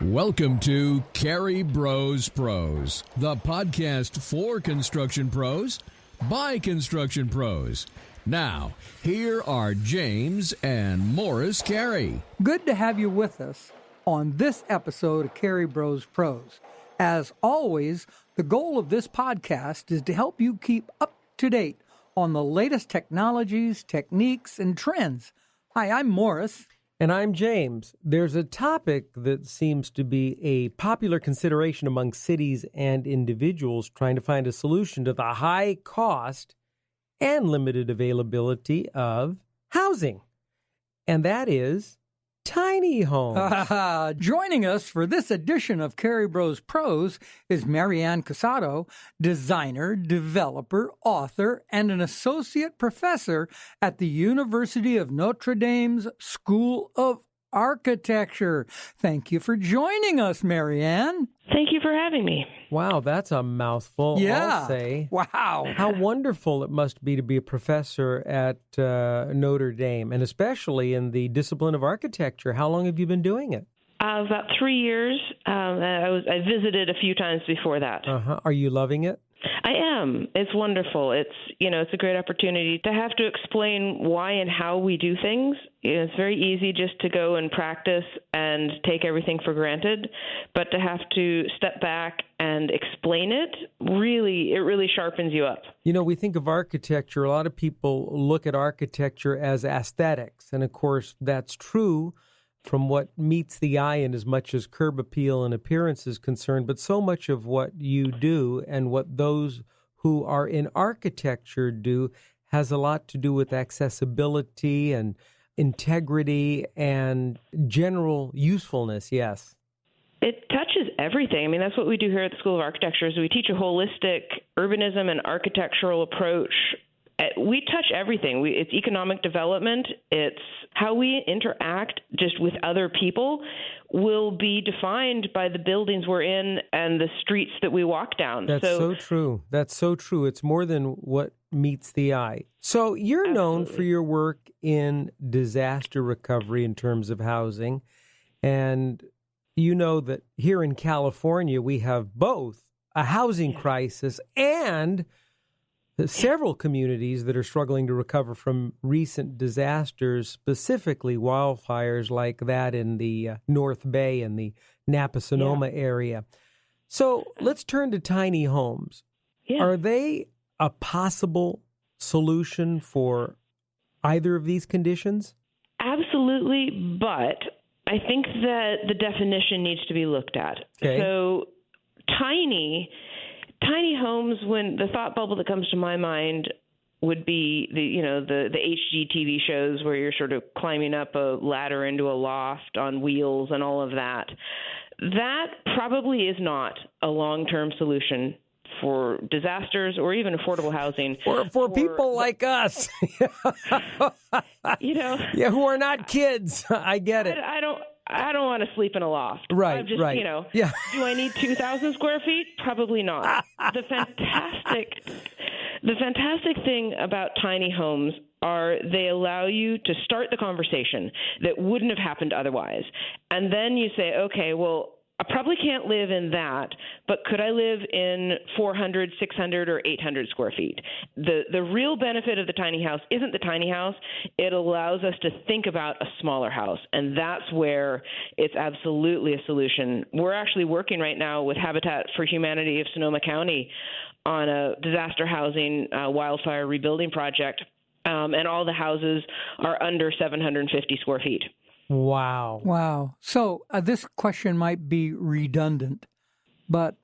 Welcome to CareyBrosPros, the podcast for construction pros by construction pros. Now, here are James and Morris Carey. Good to have you with us on this episode of CareyBrosPros. As always, the goal of this podcast is to help you keep up to date on the latest technologies, techniques, and trends. Hi, I'm Morris. And I'm James. There's a topic that seems to be a popular consideration among cities and individuals trying to find a solution to the high cost and limited availability of housing. And that is tiny homes. Joining us for this edition of CareyBrosPros is Marianne-Cusato, designer, developer, author, and an associate professor at the University of Notre Dame's School of Architecture. Thank you for joining us, Marianne. Thank you for having me. Wow, that's a mouthful, I'll say. Wow. How wonderful it must be to be a professor at Notre Dame, and especially in the discipline of architecture. How long have you been doing it? About 3 years. I visited a few times before that. Are you loving it? I am. It's wonderful. It's a great opportunity to have to explain why and how we do things. It's very easy just to go and practice and take everything for granted, but to have to step back and explain it really sharpens you up. You know, we think of architecture. A lot of people look at architecture as aesthetics, and of course that's true from what meets the eye in as much as curb appeal and appearance is concerned, but so much of what you do and what those who are in architecture do has a lot to do with accessibility and integrity and general usefulness, yes. It touches everything. I mean, that's what we do here at the School of Architecture is we teach a holistic urbanism and architectural approach. We touch everything. It's economic development. It's how we interact just with other people will be defined by the buildings we're in and the streets that we walk down. That's so true. That's so true. It's more than what meets the eye. So you're known for your work in disaster recovery in terms of housing. And you know that here in California, we have both a housing crisis and several communities that are struggling to recover from recent disasters, specifically wildfires like that in the North Bay and the Napa-Sonoma area. So let's turn to tiny homes. Yeah. Are they a possible solution for either of these conditions? Absolutely, but I think that the definition needs to be looked at. Okay. So tiny homes, when the thought bubble that comes to my mind would be the HGTV shows where you're sort of climbing up a ladder into a loft on wheels and all of that. That probably is not a long-term solution for disasters or even affordable housing. For people like us. Yeah, who are not kids. I get it. I don't want to sleep in a loft. Right, I'm just, right. Do I need 2,000 square feet? Probably not. The fantastic thing about tiny homes are they allow you to start the conversation that wouldn't have happened otherwise. And then you say, okay, well, I probably can't live in that, but could I live in 400, 600, or 800 square feet? The real benefit of the tiny house isn't the tiny house. It allows us to think about a smaller house, and that's where it's absolutely a solution. We're actually working right now with Habitat for Humanity of Sonoma County on a disaster housing wildfire rebuilding project, and all the houses are under 750 square feet. Wow. So this question might be redundant, but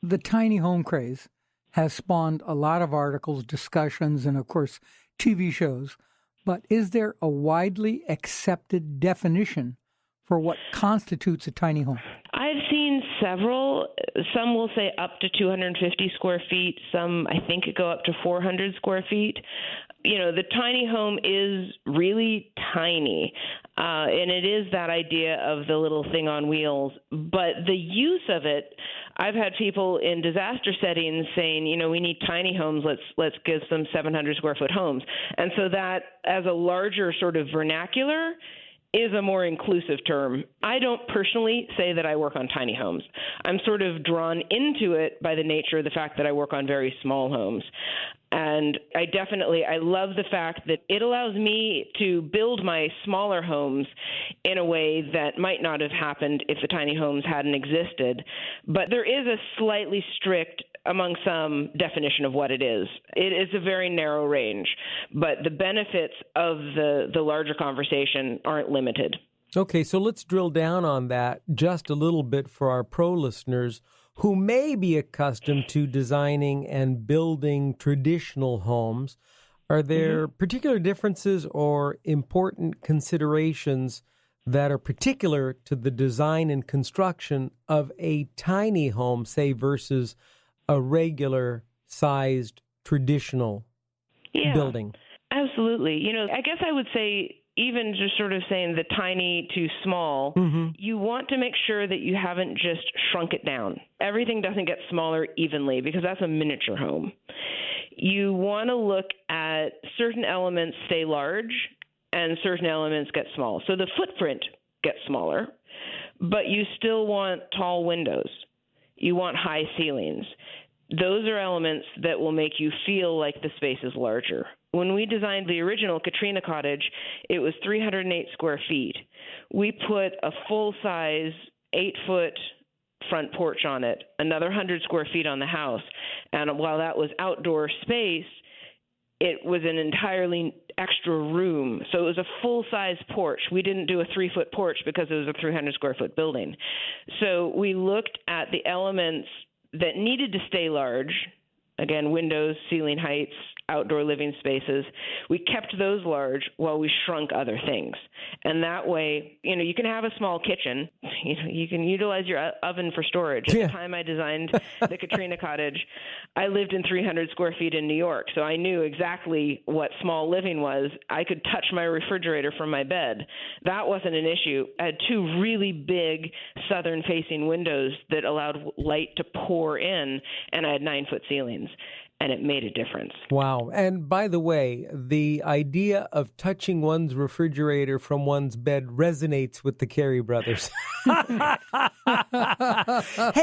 the tiny home craze has spawned a lot of articles, discussions, and, of course, TV shows. But is there a widely accepted definition for what constitutes a tiny home? I've seen several. Some will say up to 250 square feet. Some, I think, go up to 400 square feet. You know, the tiny home is really tiny, and it is that idea of the little thing on wheels. But the use of it, I've had people in disaster settings saying, you know, we need tiny homes. Let's give them 700 square foot homes. And so that, as a larger sort of vernacular, is a more inclusive term. I don't personally say that I work on tiny homes. I'm sort of drawn into it by the nature of the fact that I work on very small homes. And I love the fact that it allows me to build my smaller homes in a way that might not have happened if the tiny homes hadn't existed. But there is a slightly strict, among some, definition of what it is. It is a very narrow range, but the benefits of the larger conversation aren't limited. Okay, so let's drill down on that just a little bit for our pro listeners who may be accustomed to designing and building traditional homes. Are there particular differences or important considerations that are particular to the design and construction of a tiny home, say, versus a regular-sized traditional building? Absolutely. I guess I would say, even just sort of saying the tiny to small, you want to make sure that you haven't just shrunk it down. Everything doesn't get smaller evenly because that's a miniature home. You want to look at certain elements stay large and certain elements get small. So the footprint gets smaller, but you still want tall windows. You want high ceilings. Those are elements that will make you feel like the space is larger. When we designed the original Katrina cottage, it was 308 square feet. We put a full-size 8-foot front porch on it, another 100 square feet on the house. And while that was outdoor space, it was an entirely extra room. So it was a full-size porch. We didn't do a 3-foot porch because it was a 300-square-foot building. So we looked at the elements that needed to stay large, again, windows, ceiling heights, outdoor living spaces. We kept those large while we shrunk other things. And that way, you can have a small kitchen. You can utilize your oven for storage. At the time I designed the Katrina cottage, I lived in 300 square feet in New York, so I knew exactly what small living was. I could touch my refrigerator from my bed. That wasn't an issue. I had 2 really big southern-facing windows that allowed light to pour in, and I had 9-foot ceilings. And it made a difference. Wow. And by the way, the idea of touching one's refrigerator from one's bed resonates with the Carey brothers. Hey,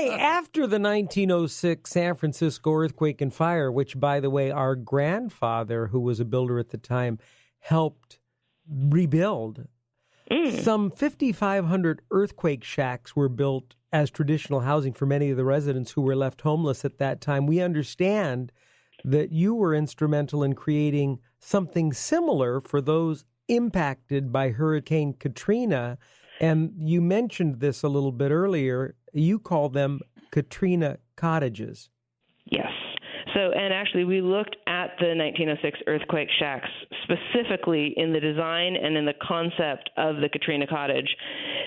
after the 1906 San Francisco earthquake and fire, which, by the way, our grandfather, who was a builder at the time, helped rebuild, some 5,500 earthquake shacks were built as traditional housing for many of the residents who were left homeless at that time. We understand that you were instrumental in creating something similar for those impacted by Hurricane Katrina. And you mentioned this a little bit earlier. You call them Katrina cottages. Yes. So, and actually, we looked at the 1906 earthquake shacks specifically in the design and in the concept of the Katrina cottage.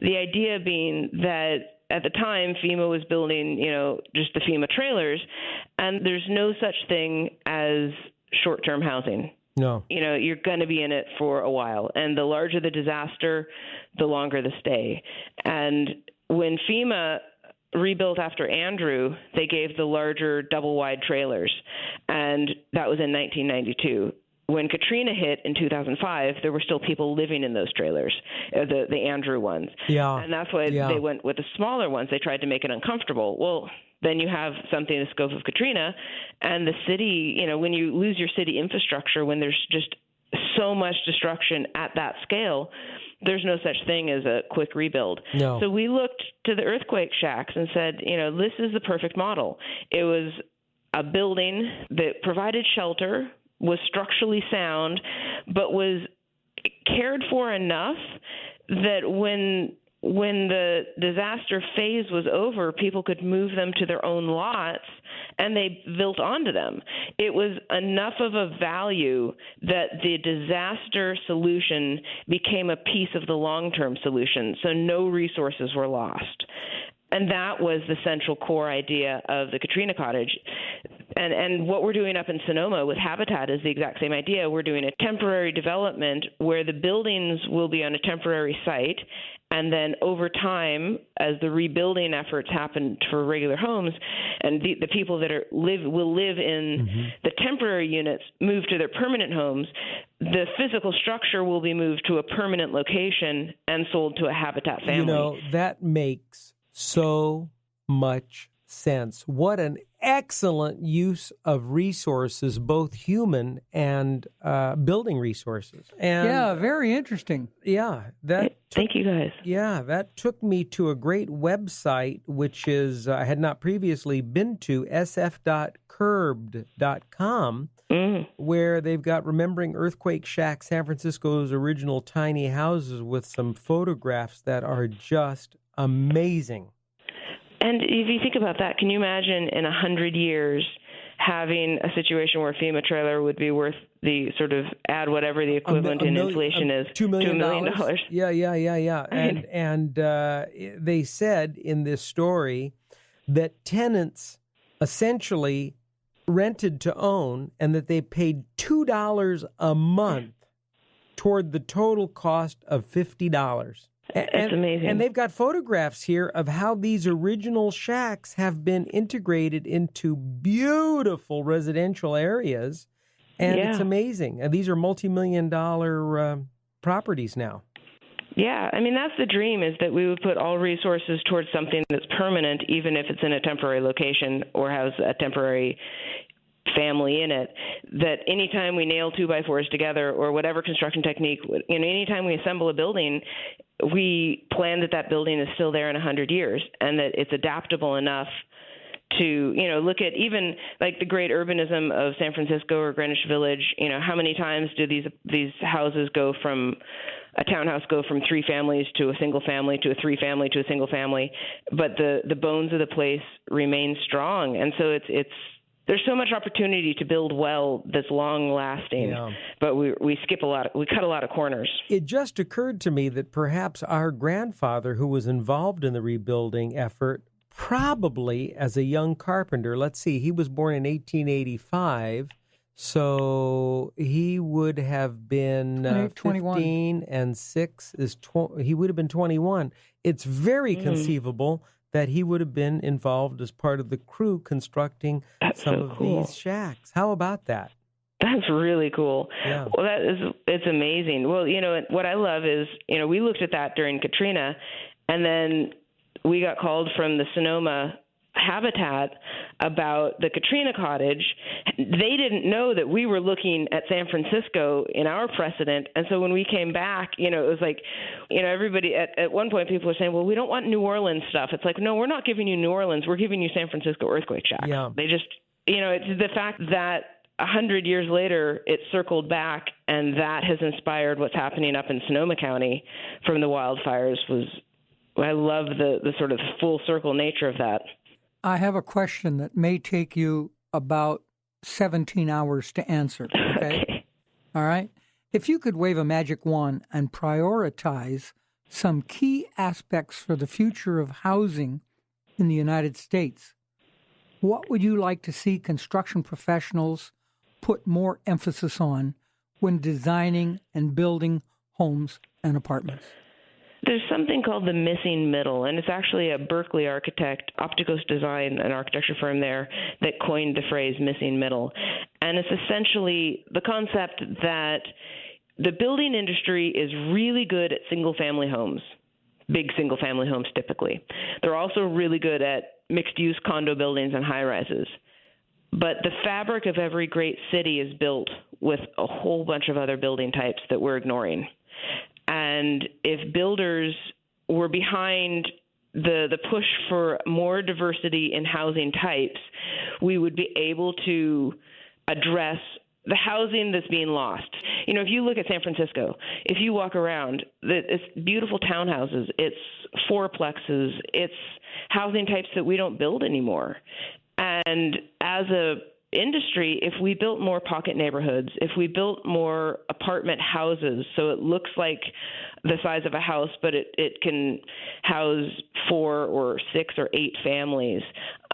The idea being that at the time, FEMA was building, just the FEMA trailers, and there's no such thing as short-term housing. No. You're going to be in it for a while, and the larger the disaster, the longer the stay. And when FEMA rebuilt after Andrew, they gave the larger double-wide trailers, and that was in 1992. When Katrina hit in 2005, there were still people living in those trailers, the Andrew ones. Yeah. And that's why they went with the smaller ones. They tried to make it uncomfortable. Well, then you have something in the scope of Katrina, and the city, when you lose your city infrastructure, when there's just so much destruction at that scale, there's no such thing as a quick rebuild. No. So we looked to the earthquake shacks and said, this is the perfect model. It was a building that provided shelter, was structurally sound, but was cared for enough that when the disaster phase was over, people could move them to their own lots, and they built onto them. It was enough of a value that the disaster solution became a piece of the long-term solution, so no resources were lost. And that was the central core idea of the Katrina cottage. And what we're doing up in Sonoma with Habitat is the exact same idea. We're doing a temporary development where the buildings will be on a temporary site, and then over time, as the rebuilding efforts happen for regular homes, and the people that will live in the temporary units move to their permanent homes, the physical structure will be moved to a permanent location and sold to a Habitat family. You know, that makes so much sense. What an excellent use of resources, both human and building resources. And yeah, very interesting. Yeah, thank you guys. Yeah, that took me to a great website, which is I had not previously been to, sf.curbed.com, where they've got Remembering Earthquake Shack, San Francisco's original tiny houses, with some photographs that are just amazing. And if you think about that, can you imagine in 100 years having a situation where a FEMA trailer would be worth the sort of add whatever the equivalent in inflation is? $2 million. $2 million. Yeah. And they said in this story that tenants essentially rented to own, and that they paid $2 a month toward the total cost of $50. It's amazing. And they've got photographs here of how these original shacks have been integrated into beautiful residential areas. And it's amazing. And these are multi-million-dollar properties now. Yeah, I mean, that's the dream, is that we would put all resources towards something that's permanent, even if it's in a temporary location or has a temporary family in it, that anytime we nail 2x4s together or whatever construction technique, anytime we assemble a building, we plan that building is still there in 100 years and that it's adaptable enough to, look at even like the great urbanism of San Francisco or Greenwich Village. How many times do these houses go from a townhouse go from 3 families to a single family to a 3-family to a single family, but the bones of the place remain strong. And so there's so much opportunity to build well that's long-lasting, but we cut a lot of corners. It just occurred to me that perhaps our grandfather, who was involved in the rebuilding effort, probably as a young carpenter, let's see, he was born in 1885, so he would have been 15 and 6 he would have been 21. It's very conceivable that he would have been involved as part of the crew constructing these shacks. How about that? That's really cool. Yeah. Well, it's amazing. Well, what I love is, we looked at that during Katrina, and then we got called from the Sonoma Habitat about the Katrina cottage. They didn't know that we were looking at San Francisco in our precedent. And so when we came back, it was like, everybody at one point people were saying, well, we don't want New Orleans stuff. It's like, no, we're not giving you New Orleans. We're giving you San Francisco earthquake shack. Yeah. They just, it's the fact that 100 years later, it circled back, and that has inspired what's happening up in Sonoma County from the wildfires. I love the sort of full circle nature of that. I have a question that may take you about 17 hours to answer. Okay? All right. If you could wave a magic wand and prioritize some key aspects for the future of housing in the United States, what would you like to see construction professionals put more emphasis on when designing and building homes and apartments? There's something called the missing middle, and it's actually a Berkeley architect, Opticos Design, an architecture firm there, that coined the phrase missing middle. And it's essentially the concept that the building industry is really good at single-family homes, big single-family homes typically. They're also really good at mixed-use condo buildings and high-rises. But the fabric of every great city is built with a whole bunch of other building types that we're ignoring. And if builders were behind the push for more diversity in housing types, we would be able to address the housing that's being lost. If you look at San Francisco, if you walk around, it's beautiful townhouses, it's fourplexes, it's housing types that we don't build anymore. And as a industry, if we built more pocket neighborhoods, if we built more apartment houses, so it looks like the size of a house, but it can house 4 or 6 or 8 families.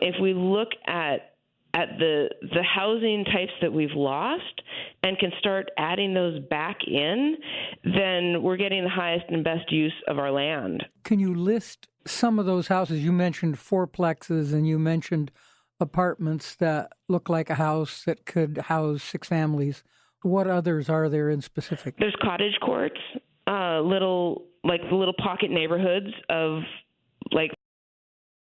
If we look at at the housing types that we've lost and can start adding those back in, then we're getting the highest and best use of our land. Can you list some of those houses? You mentioned fourplexes and you mentioned apartments that look like a house that could house 6 families. What others are there in specific? There's cottage courts, the little pocket neighborhoods of like